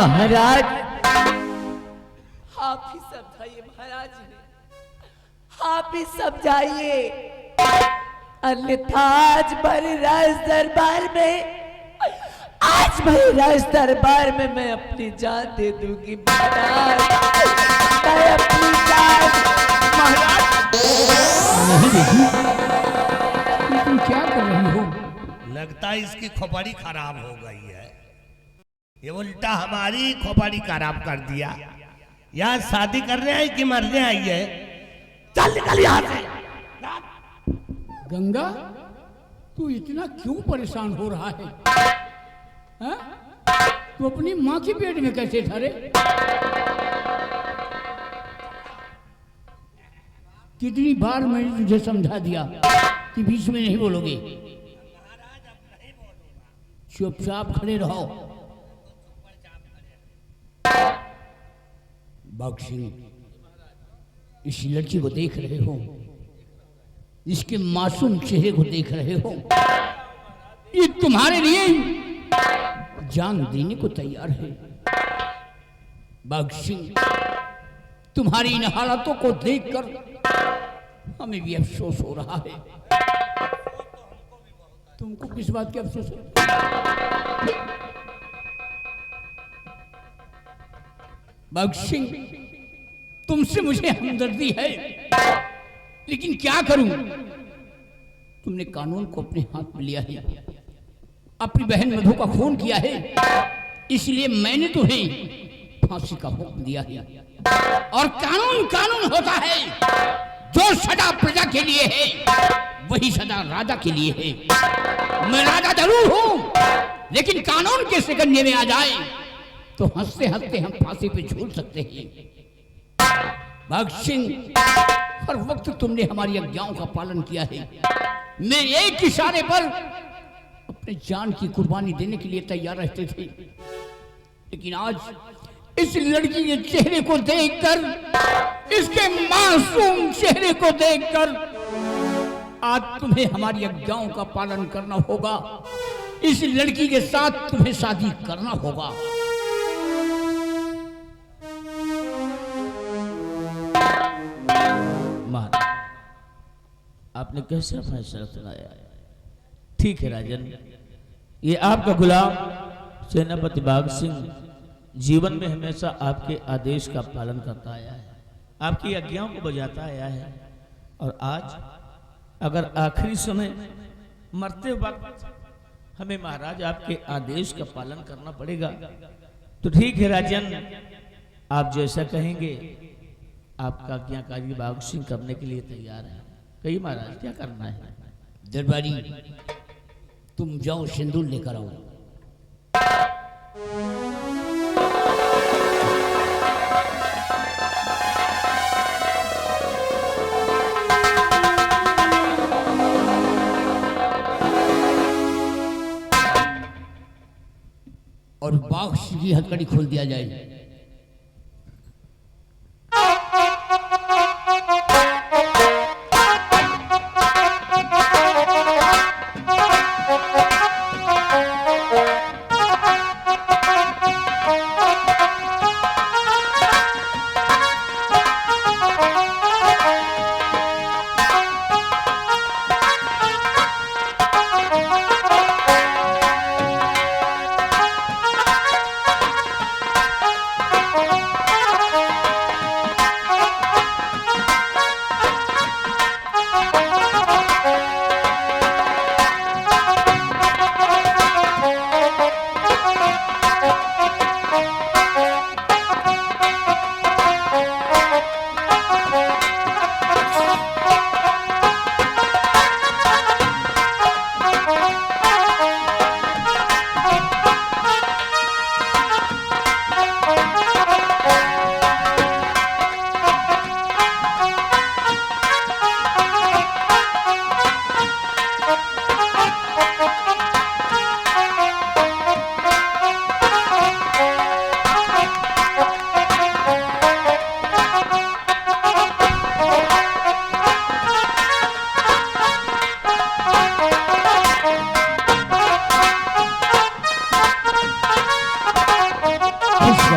महाराज आप ही समझाइए महाराज ने, आप ही समझाइए, अन्यथा आज भरे राज दरबार में, आज भरे राज दरबार में मैं अपनी जान दे दूंगी महाराज, मैं अपनी जान। महाराज नहीं बेटी, तुम क्या कर रही हो? लगता है इसकी खोपड़ी खराब हो गई है, ये उल्टा हमारी खोपड़ी खराब कर दिया। यहाँ शादी करने आई कि मरने आई है? चल निकल यहाँ से। गंगा, तू इतना क्यों परेशान हो रहा है? हाँ? तू अपनी माँ के पेट में कैसे था रे? कितनी बार मैंने तुझे समझा दिया कि बीच में नहीं बोलोगे। चुपचाप खड़े रहो। बख्शी, इस लड़की को देख रहे हो, इसके मासूम चेहरे को देख रहे हो, ये तुम्हारे लिए जान देने को तैयार है। बख्शी, तुम्हारी इन हालातों को देखकर हमें भी अफसोस हो रहा है। तुमको किस बात की अफसोस है? बख्शी, तुमसे मुझे हमदर्दी है, लेकिन क्या करूं? तुमने कानून को अपने हाथ में लिया है, अपनी बहन मधु का खून किया है, इसलिए मैंने तुम्हें फांसी का हुक्म दिया है। और कानून कानून होता है, जो सजा प्रजा के लिए है वही सजा राजा के लिए है। मैं राजा जरूर हूं, लेकिन कानून के सिकंजे में आ जाए तो हंसते हंसते हम फांसी पे झूल सकते हैं। भगत सिंह, हर वक्त तुमने हमारी आज्ञाओं का पालन किया है। मैं एक इशारे पर अपने जान की कुर्बानी देने के लिए तैयार रहते थे, लेकिन आज इस लड़की के चेहरे को देखकर, इसके मासूम चेहरे को देखकर आज तुम्हें हमारी आज्ञाओं का पालन करना होगा। इस लड़की के साथ तुम्हें शादी करना होगा। आपने कैसा फैसला सुनाया? ठीक है राजन, ये आपका गुलाम सेनापति बाघ सिंह जीवन में हमेशा आपके आदेश का पालन करता आया है, आपकी आज्ञाओं को बजाता आया है, और आज अगर आखिरी समय मरते वक्त हमें महाराज आपके आदेश का पालन करना पड़ेगा तो ठीक है राजन, आप जैसा कहेंगे आपका आज्ञाकारी बाघ सिंह करने के लिए तैयार है। कहिए महाराज क्या करना है? दरबारी, तुम जाओ सिंदूर लेकर आओ। और बाघ सिंह की हथकड़ी खोल दिया जाए।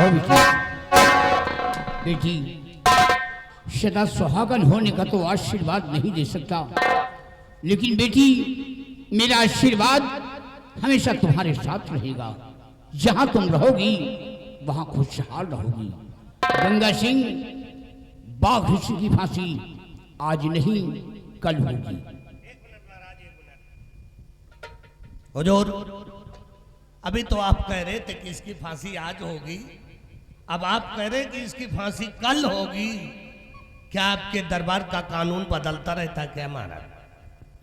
जाओ बेटी। सदा सुहागन होने का तो आशीर्वाद नहीं दे सकता, लेकिन बेटी मेरा आशीर्वाद हमेशा तुम्हारे साथ रहेगा। जहां तुम रहोगी वहां खुशहाल रहोगी। गंगा सिंह, बाघ ऋषि की फांसी आज नहीं कल होगी। हुजूर, अभी तो आप कह रहे थे कि इसकी फांसी आज होगी, अब आप कह रहे कि इसकी फांसी कल होगी। क्या आपके दरबार का कानून बदलता रहता क्या महाराज?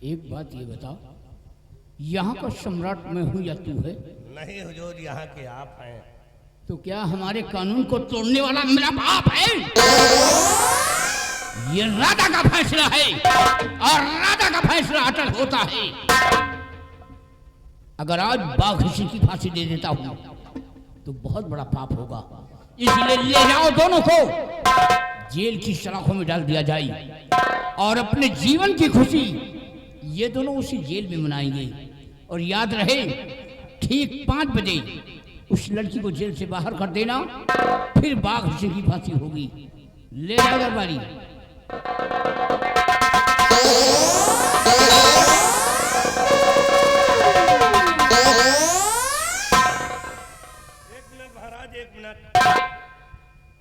एक बात ये बताओ, यहाँ का सम्राट मैं हूँ या तू है? नहीं हुजूर, यहाँ के आप हैं। तो क्या हमारे कानून को तोड़ने वाला मेरा बाप है? ये राजा का फैसला है और राजा का फैसला अटल होता है। अगर आज बाघ ऋषि की फांसी दे देता हूं तो बहुत बड़ा पाप होगा, इसलिए ले जाओ दोनों को जेल की सलाखों में डाल दिया जाए और अपने जीवन की खुशी ये दोनों उसी जेल में मनाएंगे। और याद रहे, ठीक 5 बजे उस लड़की को जेल से बाहर कर देना, फिर बाघ ऋषि की फांसी होगी। ले जाओ दरबारी।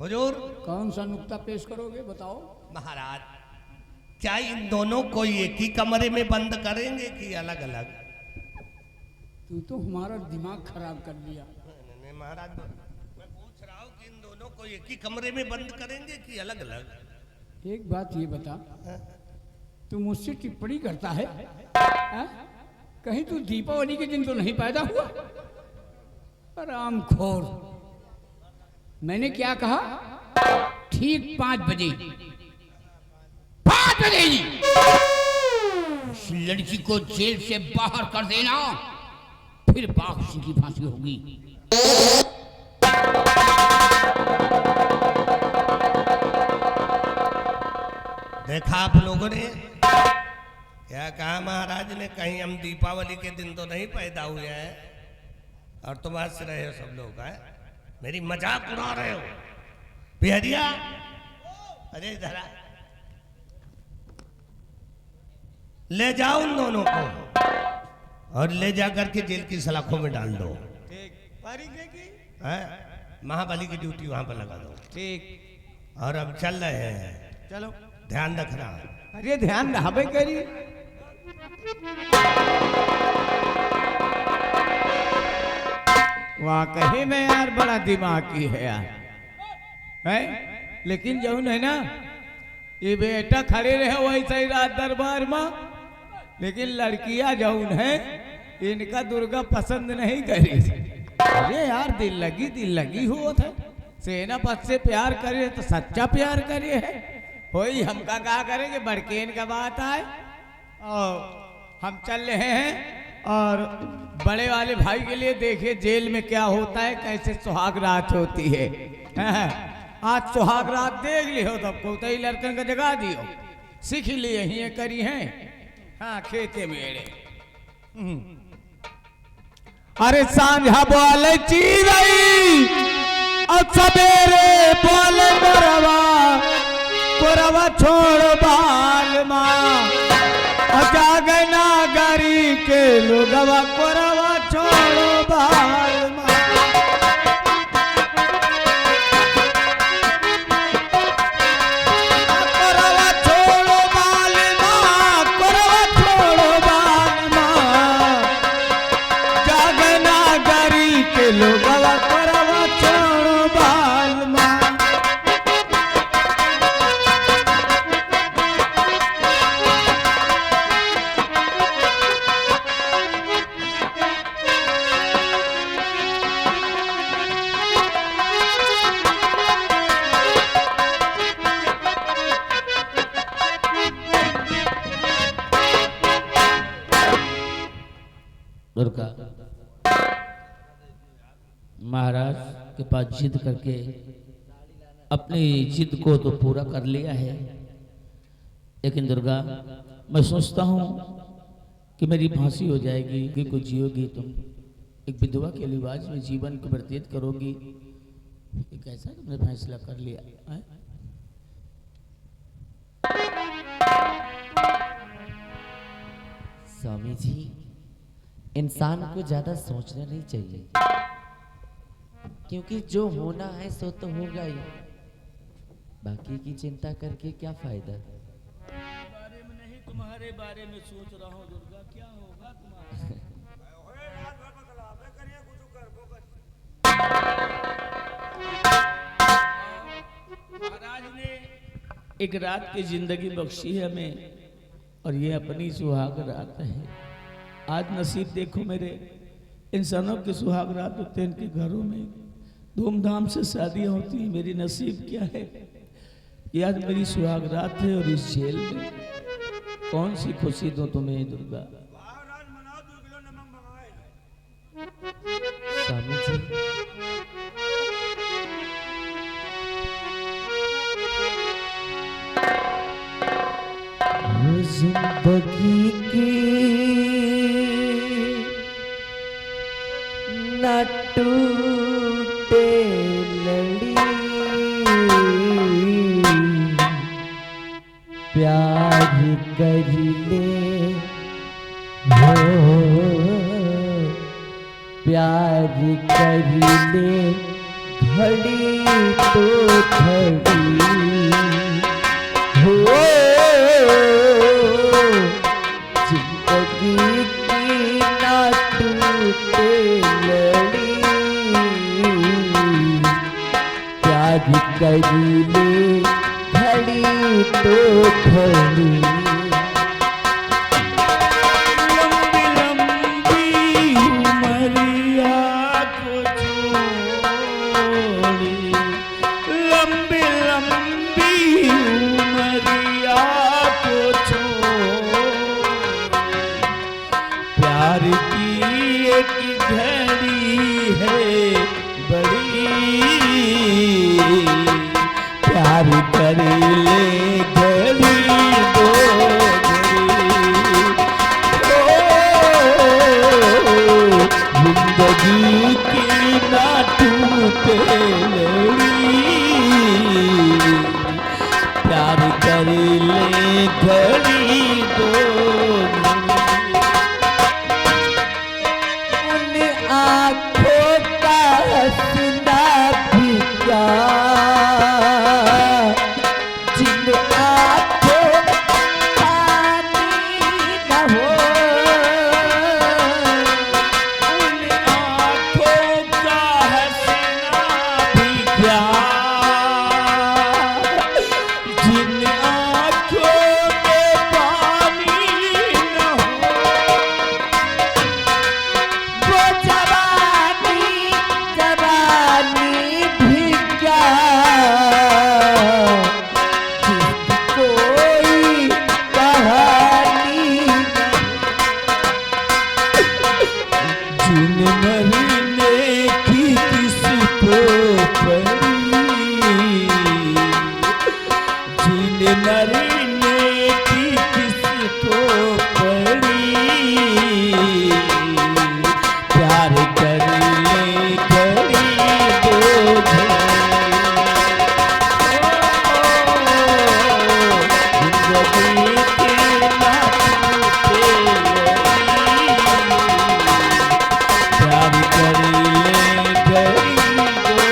हुजूर, कौन सा नुक्ता पेश करोगे बताओ। महाराज, क्या इन दोनों को एक ही कमरे में बंद करेंगे कि अलग अलग? तू तो हमारा दिमाग खराब कर दिया। नहीं महाराज, मैं पूछ रहा हूँ कि इन दोनों को एक ही कमरे में बंद करेंगे कि अलग अलग? एक बात ये बता, तू मुझसे टिप्पणी करता है? कहीं तू दीपावली के दिन तो नहीं पैदा हुआ? हरामखोर, मैंने क्या कहा? ठीक 5 बजे, 5 बजे ही उस लड़की को जेल से बाहर कर देना, फिर बाघ ऋषि की फांसी होगी। देखा आप लोगों ने क्या कहा? महाराज ने कहीं हम दीपावली के दिन तो नहीं पैदा हुए हैं और तुम हंस रहे हो सब लोग हैं, मेरी मजाक उड़ा रहे हो। बिहरिया, अरे जरा ले जाओ उन दोनों को और ले जाकर के जेल की सलाखों में डाल दो। महाबली की ड्यूटी वहां पर लगा दो। ठीक, और अब चल रहे हैं, चलो। ध्यान रखना। अरे ध्यान रहा करी। वाकई में यार बड़ा दिमागी है यार, है? लेकिन जो है ना, ये बेटा खड़े रहे वैसे ही रात दरबार में, लेकिन लड़कियां जौन है इनका दुर्गा पसंद नहीं करी। अरे यार दिल लगी हुआ था। सेनापति से प्यार करे तो सच्चा प्यार करे है। वही हमका कहा करेंगे, बड़केन का बात आए और हम चल रहे हैं और बड़े वाले भाई के लिए देखे जेल में क्या होता है, कैसे सुहाग रात होती है। आज सुहाग रात देख लियो तब को तो लड़कन का जगा दियो, सीख लिए ही करी है। हाँ, खेते मेरे। अरे सांझा बोले चीरई और सवेरे बोले कोरवा छोड़ बाल माँ, जागना गरी के लोगवा कोरवा छोड़ बाल माँ। कोरवा छोड़ो बाल माँ, कोरवा छोड़ो बाल माँ, जागना गरी के लोगवा कोरवा छोड़ो बाल माँ। दुर्गा महाराज के पास जिद करके अपनी जिद को तो पूरा कर लिया है, लेकिन दुर्गा मैं सोचता हूँ कि मेरी फांसी हो जाएगी कि कुछ जियोगी तुम, एक विधवा के लिबास में जीवन को व्यतीत करोगी, ये कैसा तुमने फैसला कर लिया है? स्वामी जी, इंसान को ज्यादा सोचना नहीं चाहिए, क्योंकि जो होना है सो तो होगा ही। बाकी की चिंता करके क्या फायदा। बारे में नहीं, तुम्हारे बारे में सोच रहा हूँ दुर्गा, क्या होगा तुम्हारा। महाराज ने एक रात की जिंदगी बख्शी है हमें, और ये अपनी सुहाग रात है। आज नसीब देखो मेरे, इंसानों के सुहाग रात होते हैं, इनके घरों में धूमधाम से शादियां होती हैं। मेरी नसीब क्या है, ये आज मेरी सुहाग रात है, और इस जेल में कौन सी खुशी दूं तुम्हें दुर्गा। स्वामी जी, वो जिंदगी की न टूटे लड़ी, प्यार कर ले हो, प्यार कर ले घड़ी तो घड़ी हो, जिंदगी की ना टूटे लड़ी, प्यार कर ले घड़ी तो घड़ी। प्यार कर ले घड़ी दो घड़ी, जिंदगी की ना टूटे लड़ी, प्यार कर ले घड़ी दो उन आँखों का हंसना भी क्या, जिन आँखों पानी न हो, उन आँखों का हंसना भी क्या, जिन आँखों में पानी न हो, वो जवानी जवानी भी क्या, जिसकी कोई कहानी न जिन मरने की किसको पड़ी, जिन मरने की किसको पड़ी, प्यार कर ले घड़ी दो जिंदगी के ना टूटे लड़ी, प्यार कर ले घड़ी दो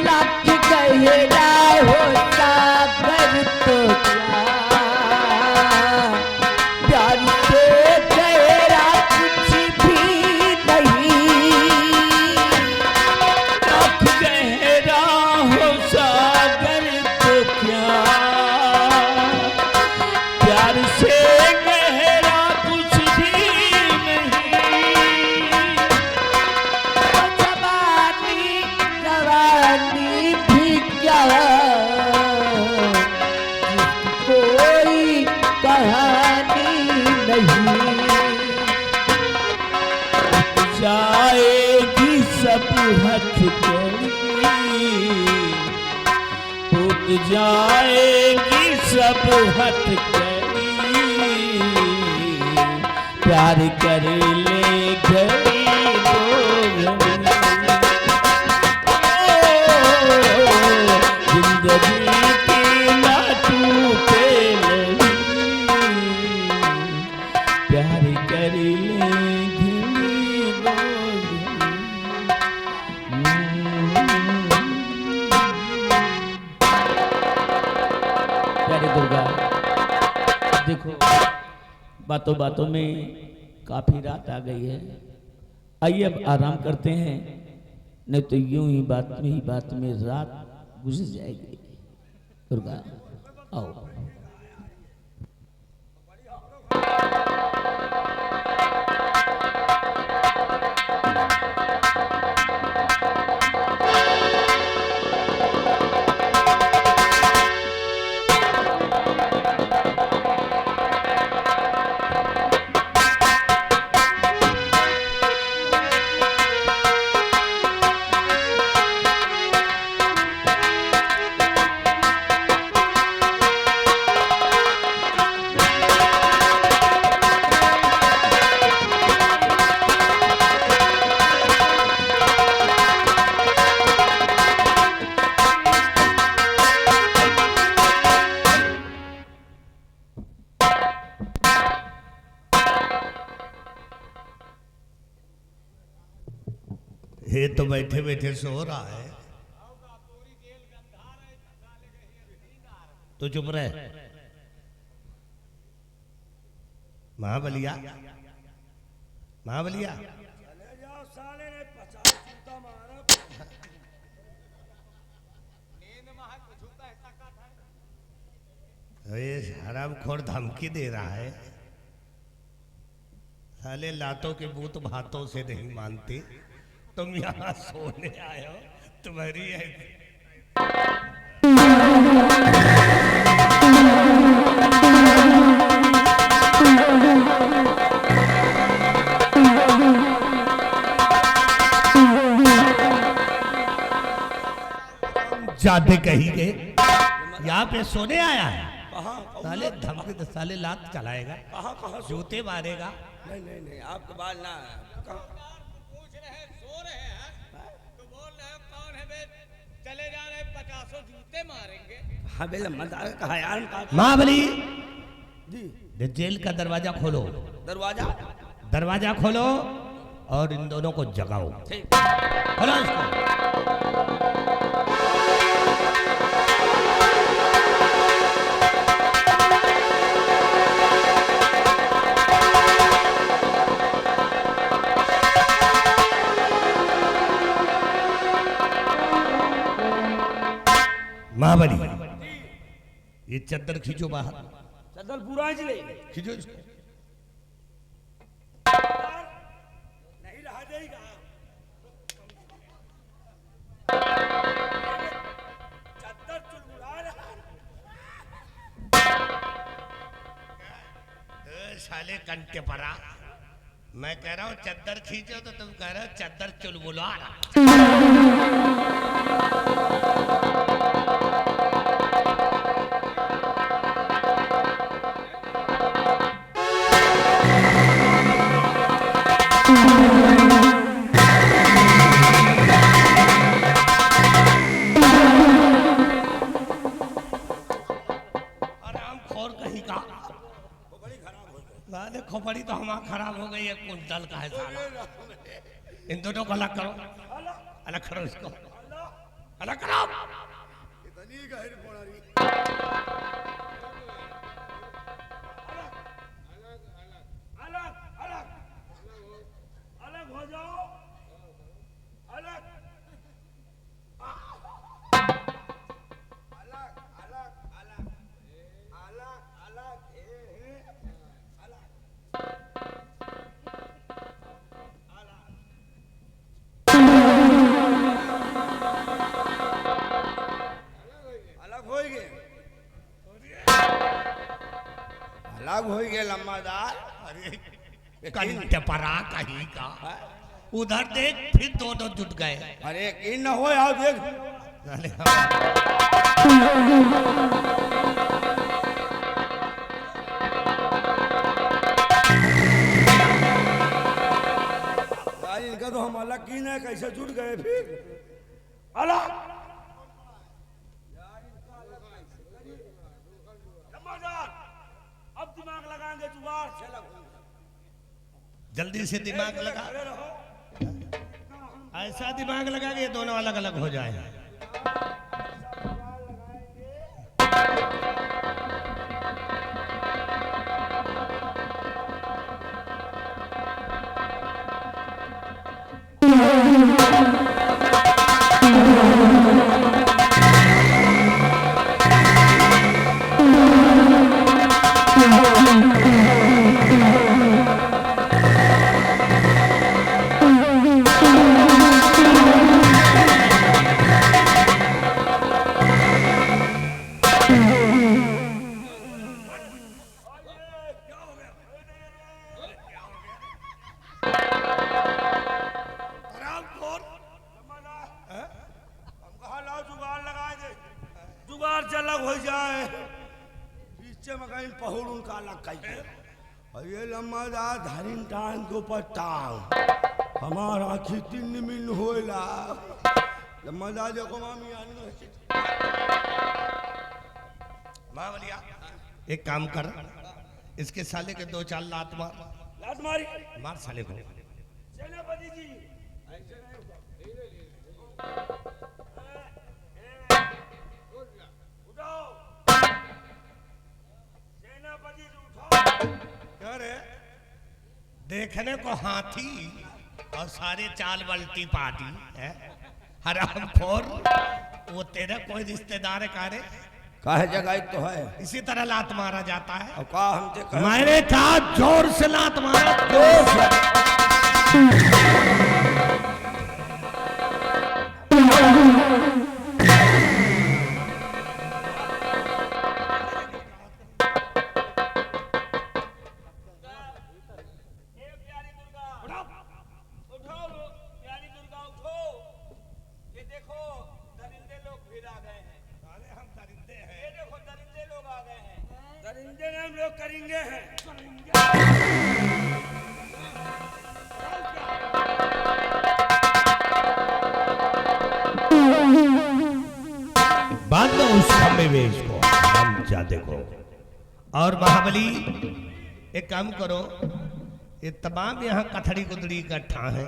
लाख गहरा हो सागर तो क्या, प्यार से गहरा कुछ भी नहीं, लाख गहरा हो सागर तो क्या, प्यार से गहरा कुछ भी नहीं, वो जवानी जवानी भी क्या, जिसकी कोई कहानी नहीं, जाएगी सब हथकड़ी, टूट जाएगी सब हथकड़ी, प्यार कर ले घड़ी दो घड़ी। कर ले घिली प्यारी दुर्गा, देखो बातों बातों में काफी रात आ गई है, आइए अब आराम करते हैं, नहीं तो यूं ही बात में रात गुजर जाएगी। दुर्गा आओ। ये तो बैठे बैठे सो रहा है, तो चुप रहे। महाबलिया, महाबलिया, ये हरामखोर धमकी दे रहा है, साले लातों के बूत भातों से नहीं मानते। तुम यहाँ सोने आए हो, तुम्हारी है। जाते कहीं के यहाँ पे सोने आया है, साले धमकी तो साले लात चलाएगा, जूते मारेगा। नहीं नहीं नहीं, आपके बाल ना चले जा रहे 50 जूते मारेंगे। हाँ बेला मजाक कहा यार। महाबली जी जेल का दरवाजा खोलो, दरवाजा दरवाजा खोलो और इन दोनों को जगाओ। ठीक, खोलो इसको। महाबली ये चद्दर खींचो बाहर, चदर पूरा ले खींचो इसको। नहीं रहा देगा। चदर चुलबुला रहा। साले कंटे परा, मैं कह रहा हूँ चद्दर खींचो तो तुम कह रहे हो चद्दर चुलबुला रहा। खोपड़ी तो हमारा खराब हो गई है, कुंटल का है साला। इन दोनों को अलग करो, अलग करो इसको, अलग करो। अलग अलग अलग हो जाओ, अलग अलग अलग अलग अलग अलग हो गए लम्बादार। अरे कंटे परा कहीं का, उधर देख फिर दोनों जुट गए। अरे इन न हो यार, देख इनका तो हम अलग की ना, कैसे जुट गए फिर अलग। अब दिमाग लगाएंगे जुगाड़ से अलग होंगे। जल्दी से दिमाग लगा, ऐसा दिमाग लगा कि ये दोनों अलग अलग हो जाए। जुगाड़ से अलग हो जाए, पीछे में कहीं पहुड़ उनका अलग कही, और ये लम्बा दा धरिन टांग के ऊपर टांग, हमारा आखी 3 मिल होएला, लम्बा दा देखो मामी आनी महाबलिया एक काम कर, इसके साले के 2-4 लात मार। लात मारी, मार साले को। सेनापति जी ऐसे नहीं होगा। उठाओ सेनापति जी, उठाओ। क्या रे? देखने को हाथी और सारे चाल बल्टी पार्टी है, हरामखोर। वो तेरा कोई रिश्तेदार है कारे? काहे जगह तो है, इसी तरह लात मारा जाता है। और का हमसे कहे? मैंने कहा जोर से लात मारा, जोर से। दरिंदे ने हम लोग करेंगे हैं। बांध दो उस खंबे में इसको, हम जाते को। और महाबली एक काम करो, ये तमाम यहाँ कथड़ी कुतड़ी इकट्ठा है,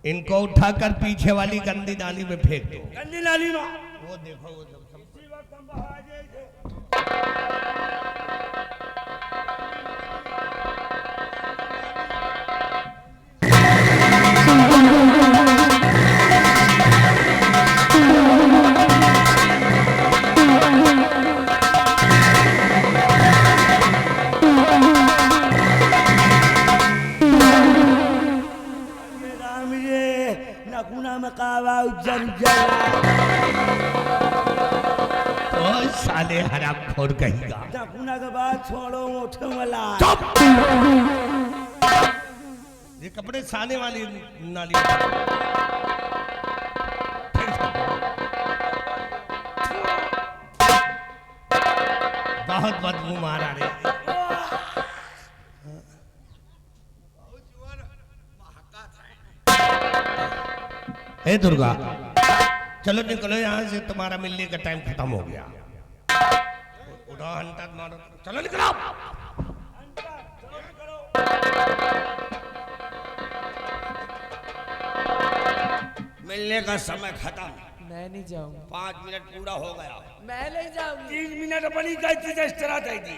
इनको उठाकर पीछे वाली गंदी नाली में फेंक दो। गंदी नाली में वो देखो, वो सब इसी वक्त हम बहा जाए थे। राम रे नकुना में कावा उज्जर उज्जर। ओ साले हरामखोर कहेगा। नकुना के बाद छोड़ो मोठे वाला। ये कपड़े साने वाली नाली बहुत बदबू मारा रे। हे दुर्गा, चलो निकलो यहाँ से, तुम्हारा मिलने का टाइम खत्म हो गया। उठाओ हंटर मारो, चलो निकलो। मिलने का समय खत्म। मैं नहीं जाऊंगी, 5 मिनट पूरा हो गया। मैं नहीं जाऊंगी। 3 मिनट बनी गई थी, इस तरह थी।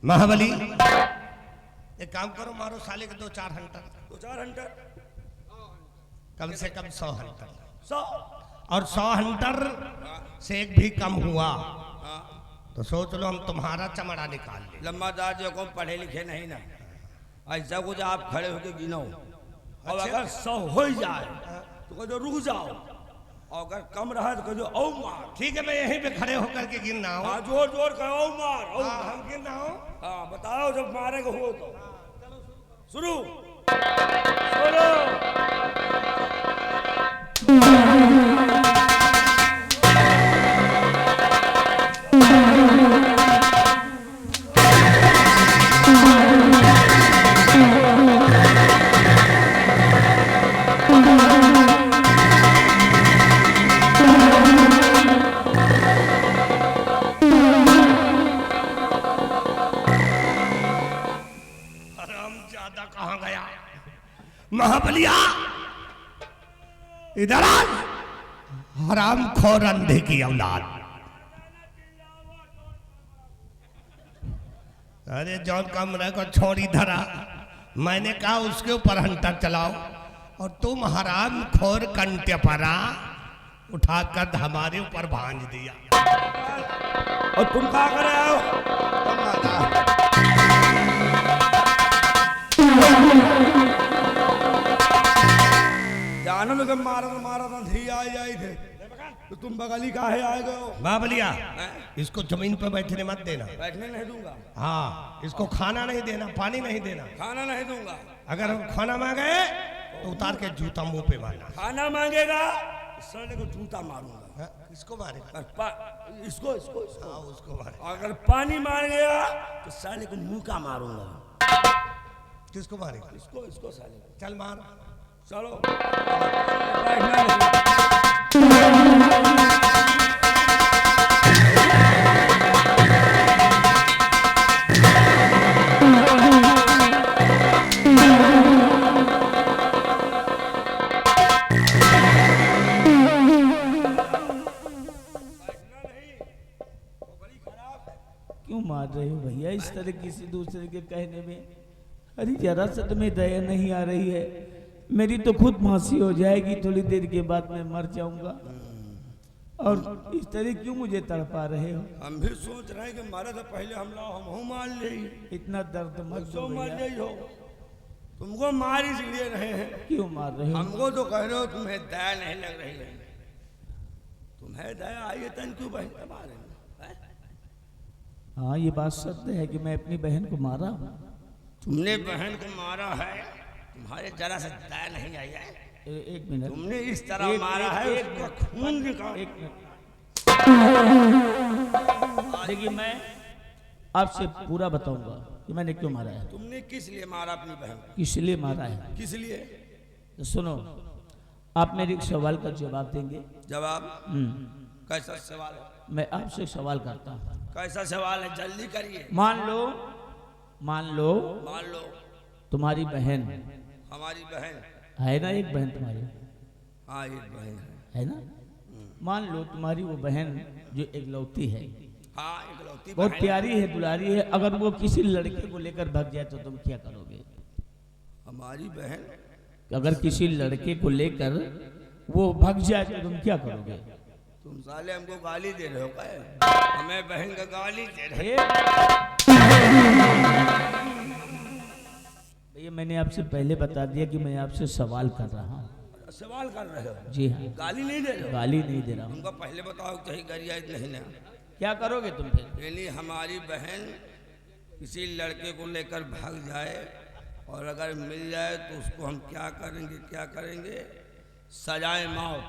महाबली एक काम करो, मारो साले के 2-4 हंटर। 2-4 हंटर, कम से कम 100 हंटर। 100 और 100 हंटर से एक भी कम हुआ तो सोच लो हम तुम्हारा चमड़ा निकाल ले। लम्बा दादी को पढ़े लिखे नहीं ना, ऐसा कुछ आप खड़े होके गिनो। और अगर 100 हो जाए तो कहो रुक जाओ, और अगर कम रहा तो कहो औ मार। ठीक है, मैं यहीं पे खड़े होकर के गिन रहा हूँ। हाँ जोर जोर कहो औ मार औ हाँ, मार। हम गिन रहा हूँ। हाँ बताओ जब मारेगा हो तो शुरू शुरू। हरामजादा कहाँ गया? महाबलिया इधर आ। हरामखोर अंधे की औलाद। अरे जॉन कमरे को छोड़ी धरा, मैंने कहा उसके ऊपर हंटर चलाओ, और तुम हरामखोर कंटेपरा उठाकर हमारे ऊपर भांज दिया। और तुम क्या कर रहे हो? जानो में जब मारा था धी आई थे तो तुम बगली काहे आए गए हो? बाबलिया इसको जमीन पर बैठने मत देना। बैठने नहीं दूंगा। हाँ, इसको खाना नहीं देना, पानी नहीं देना। खाना नहीं दूंगा। अगर हम खाना मांगे तो उतार के जूता मुंह पे मारना। खाना मांगेगा साले को जूता मारूंगा। हाँ, इसको मारेगा? इसको इसको इसको। हाँ, उसको मारे। अगर पानी मांगेगा तो साले को मुंह का मारूंगा। किसको मारेगा? इसको इसको साले को। चल मार। चलो क्यों मार रहे हो भैया इस तरह किसी दूसरे के कहने में? अरे जरा सा तुम्हें दया नहीं आ रही है? मेरी तो खुद फांसी हो जाएगी, थोड़ी देर के बाद मैं मर जाऊंगा, और इस तरह क्यों मुझे तड़पा रहे हो? हम भी सोच रहे हैं कि मारे से पहले हम मार ले। इतना दर्द मत दो मार भैया। ले हो। तुमको मार इसलिए रहे हैं। क्यों मार रहे हो? हमको तो कह रहे हो तुम्हें दया नहीं लग रही है। तुम्हें दया आई है तन क्यों बहन के बारे में? हाँ ये बात सत्य है कि मैं अपनी बहन को मारा हूँ। तुमने बहन को मारा है, तुम्हारे जरा से दया नहीं आई है। एक मिनट। तुमने इस तरह मारा है उसका खून निकाल। एक मिनट देखिए, मैं आपसे पूरा बताऊंगा कि मैंने क्यों मारा है, तुमने किस लिए मारा अपनी बहन को? किस लिए मारा है। किस लिए? तो सुनो, आप मेरे एक सवाल का जवाब देंगे। जवाब? कैसा सवाल है? मैं आपसे सवाल करता हूँ। कैसा सवाल है? जल्दी करिए। मान लो मान लो तुम्हारी बहन हमारी बहन है ना, एक बहन तुम्हारी हाँ एक बहन है ना। मान लो तुम्हारी वो बहन जो एकलौती है, हाँ इकलौती बहुत बहन। प्यारी है, दुलारी है, अगर वो किसी लड़के को लेकर भाग जाए तो तुम क्या करोगे? हमारी बहन अगर किसी लड़के को लेकर वो भाग जाए तो तुम क्या करोगे? तुम साले हमको गाली दे रहे हो क्या? हमें बहन का गाली दे रहे भैया मैंने आपसे पहले बता दिया कि मैं आपसे सवाल कर रहा हूँ। हो? सवाल कर रहे हो? जी हाँ, गाली नहीं दे रहे हो? गाली नहीं दे रहा हूँ। तुमको पहले बताओ कहीं गरिया नहीं ना। क्या करोगे तुम फिर? यानी हमारी बहन किसी लड़के को लेकर भाग जाए और अगर मिल जाए तो उसको हम क्या करेंगे? सजाए मौत।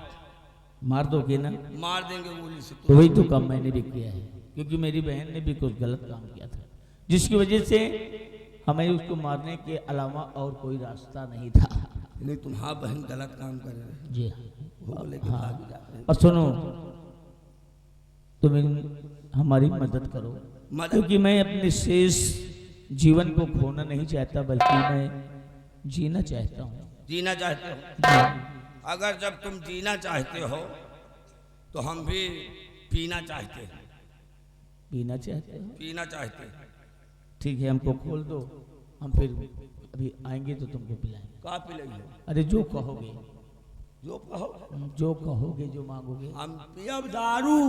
मार दोगे ना? मार देंगे गोली से। तो वही तो काम मैंने भी किया है, क्योंकि मेरी बहन ने भी कुछ गलत काम किया था, जिसकी वजह से हमें उसको मारने के अलावा और कोई रास्ता नहीं था। नहीं तुम्हारा बहन गलत काम कर रहे हैं। जी हाँ, वो लेके भाग जाते हैं। और सुनो, तुम हमारी मदद करो, क्योंकि मैं अपने शेष जीवन को खोना नहीं चाहता, बल्कि मैं जीना चाहता हूँ। जीना चाहते हो? जी। अगर जब तुम जीना चाहते हो तो हम भी पीना चाहते हैं। पीना चाहते हो? पीना चाहते हैं। ठीक है, हमको खोल दो, हम फिर अभी आएंगे तो तुमको पिलाएंगे। का पिलाइए? अरे जो कहोगे, जो कहो। जो कहोगे, जो मांगोगे। हम पियब दारू।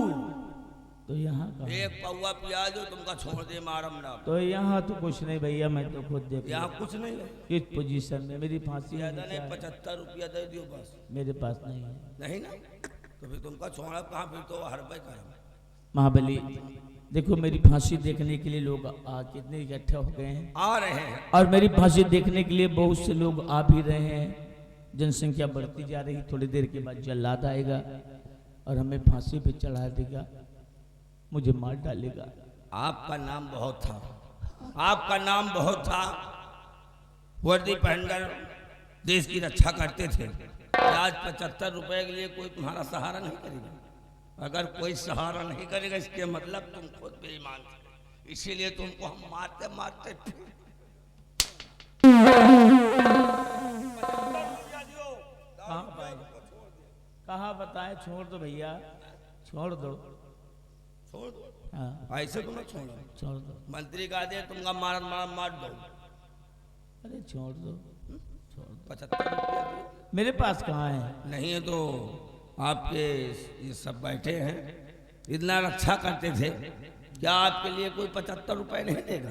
तो यहाँ का एक पौवा पिया दो तुमका छोड़ दे मारम ना। तो यहाँ तो कुछ नहीं भैया, मैं तो खुद देख यहाँ कुछ नहीं है। इस पोजीशन में मेरी फांसी है। ज्यादा नहीं, 75 रुपया दे दियो बस। मेरे पास नहीं है। नहीं ना तो फिर तुमका छोड़ा कहाँ, फिर तो हर पे कर। महाबली देखो, मेरी फांसी देखने के लिए लोग कितने इकट्ठे हो गए हैं, आ रहे हैं। और मेरी फांसी देखने के लिए बहुत से लोग आ भी रहे हैं। जनसंख्या बढ़ती जा रही, थोड़ी देर के बाद जल्लाद आएगा और हमें फांसी पे चढ़ा देगा, मुझे मार डालेगा। आपका नाम बहुत था, आपका नाम बहुत था, वर्दी पहनकर देश की रक्षा करते थे। आज 75 रुपए के लिए कोई तुम्हारा सहारा नहीं करेगा। अगर कोई सहारा नहीं करेगा इसके मतलब तुम खुद बेईमान थे, इसीलिए तुमको हम मारते मारते कहाँ बताए, छोड़ दो भैया, छोड़ दो, छोड़ दो। हाँ ऐसे तुम्हें छोड़ो, छोड़ दो, मंत्री का दे तुमका मार मार मार दो। अरे छोड़ दो, छोड़ दो। 75 रुपया दो। मेरे पास कहाँ है? नहीं है तो आपके ये सब बैठे हैं, इतना रक्षा करते थे, क्या आपके लिए कोई 75 रुपए नहीं देगा?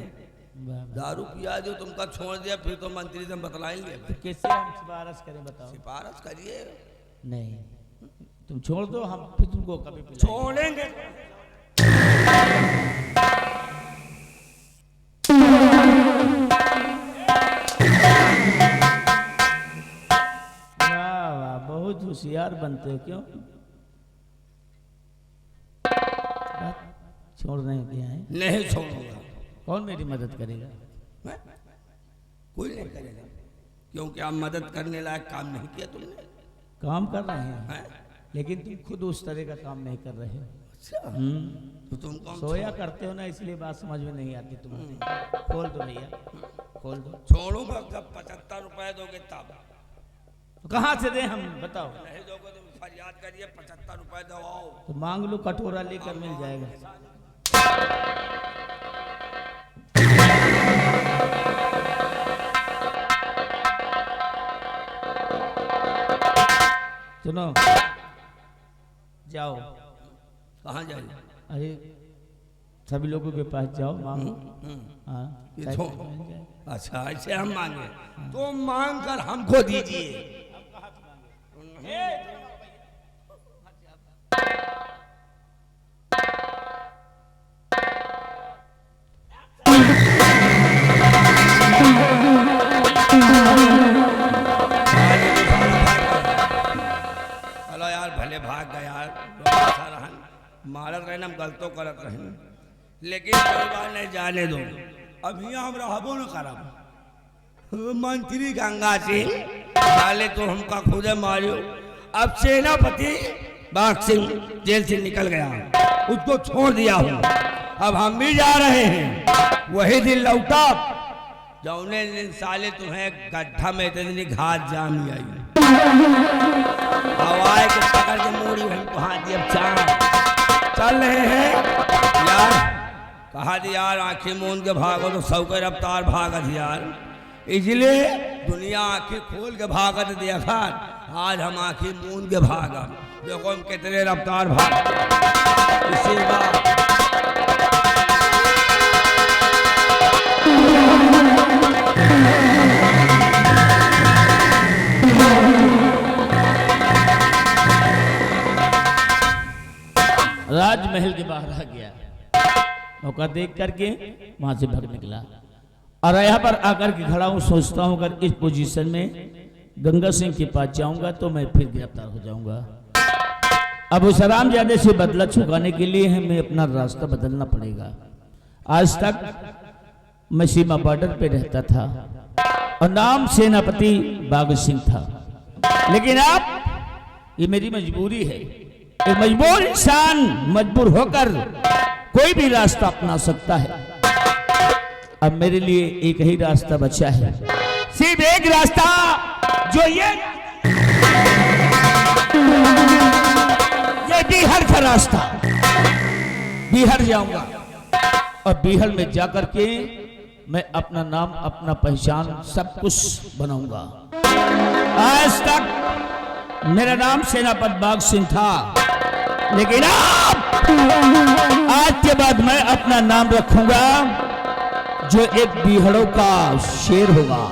दारू पिया जो तुमका छोड़ दिया, फिर तो मंत्री से बतलाएंगे। तो कैसे हम सिफारिश करें बताओ? सिफारिश करिए। नहीं, तुम छोड़ दो, हम फिर तुमको कभी पिलाएंगे। छोड़ेंगे। वाह वाह, बहुत होशियार बनते हो। क्यों छोड़ रहे हैं? क्या है? नहीं छोड़ूंगा। कौन मेरी मदद करेगा? मैं? कोई नहीं करेगा, क्योंकि आप मदद करने लायक काम नहीं किया तुमने। काम कर रहे हैं, हैं? लेकिन तुम खुद उस तरह का काम नहीं कर रहे हो। अच्छा, तो तुम कौन सोया करते हो ना, इसलिए बात समझ में नहीं आती तुम्हारी। खोल दो भैया, खोल दो। छोड़ूंगा? जब 75 रुपए दोगे तब। तो कहाँ से दे हम, बताओ? नहीं दोगे तो फरियाद करिए, 75 रुपए दवाओ। तो मांग लो, कटोरा लेकर मिल जाएगा। सुनो, जाओ। कहाँ जाए? अरे सभी लोगों के पास जाओ, मांगो। हाँ, ये शायद छोड़। मिल जाए। अच्छा, ऐसे हम मांगे तो मांग कर हमको दीजिए। चलो यार, भले भाग गए यार, अच्छा रहन, मारत रहे हम गलतो करत रहे, लेकिन कोई बात नहीं, जाने दो। अभी हम रहबो न करब। मंत्री गंगा सिंह डाले तो हमका खुदे मारियो। अब सेनापति बाग सिंह जेल से निकल गया, उसको छोड़ दिया हूँ। अब हम भी जा रहे हैं। वही दिन लौटा जौने दिन साले तुम्हें गड्ढा में इतनी घात जाम आई, हवाए के पकड़ के मोड़ी हमको हाथ दिया। चल रहे हैं यार, कहा दी यार, आंखें मूंद के भागो तो सौ के रफ्तार भागत यार, इसलिए दुनिया आंखें खोल के भागत देखा। आज हम आंखें मूंद के भागत, देखो हम कितने रफ्तार भाग। इसी बात राजमहल के बाहर आ गया, मौका देख करके वहां से भाग निकला और यहाँ पर आकर के खड़ा हूँ। सोचता हूँ अगर इस पोजीशन में गंगा सिंह के पास जाऊंगा तो मैं फिर गिरफ्तार हो जाऊंगा। अब उस हरामजादे से बदला चुकाने के लिए हमें अपना रास्ता बदलना पड़ेगा। आज तक मैं सीमा बॉर्डर पे रहता था और नाम सेनापति बाग सिंह था, लेकिन अब ये मेरी मजबूरी है। एक मजबूर इंसान मजबूर होकर कोई भी रास्ता अपना सकता है। अब मेरे लिए एक ही रास्ता बचा है, सिर्फ एक रास्ता, जो ये बिहार का रास्ता। बिहार जाऊंगा और बिहार में जाकर के मैं अपना नाम, अपना पहचान, सब कुछ बनाऊंगा। आज तक मेरा नाम सेनापति बाग सिंह था, लेकिन आज के बाद मैं अपना नाम रखूंगा जो एक बिहड़ों का शेर होगा,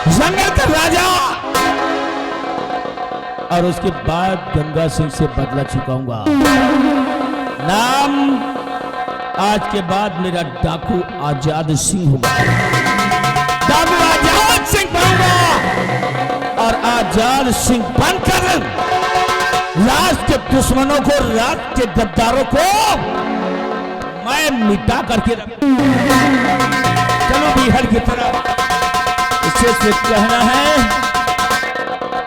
जंगल का राजा। और उसके बाद गंगा सिंह से बदला चुकाऊंगा। नाम आज के बाद मेरा डाकू आजाद सिंह होगा। डाकू आजाद सिंह बनूंगा और आजाद सिंह बनकर राष्ट्र के दुश्मनों को, राष्ट्र के गद्दारों को मैं मिटा करके चलो बिहार की तरफ। इससे सिर्फ कहना है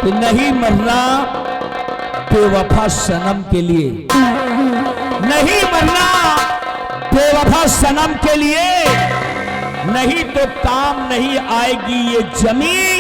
कि नहीं मरना बेवफा सनम के लिए, नहीं मरना बेवफा सनम के लिए, नहीं तो काम नहीं आएगी ये जमीन।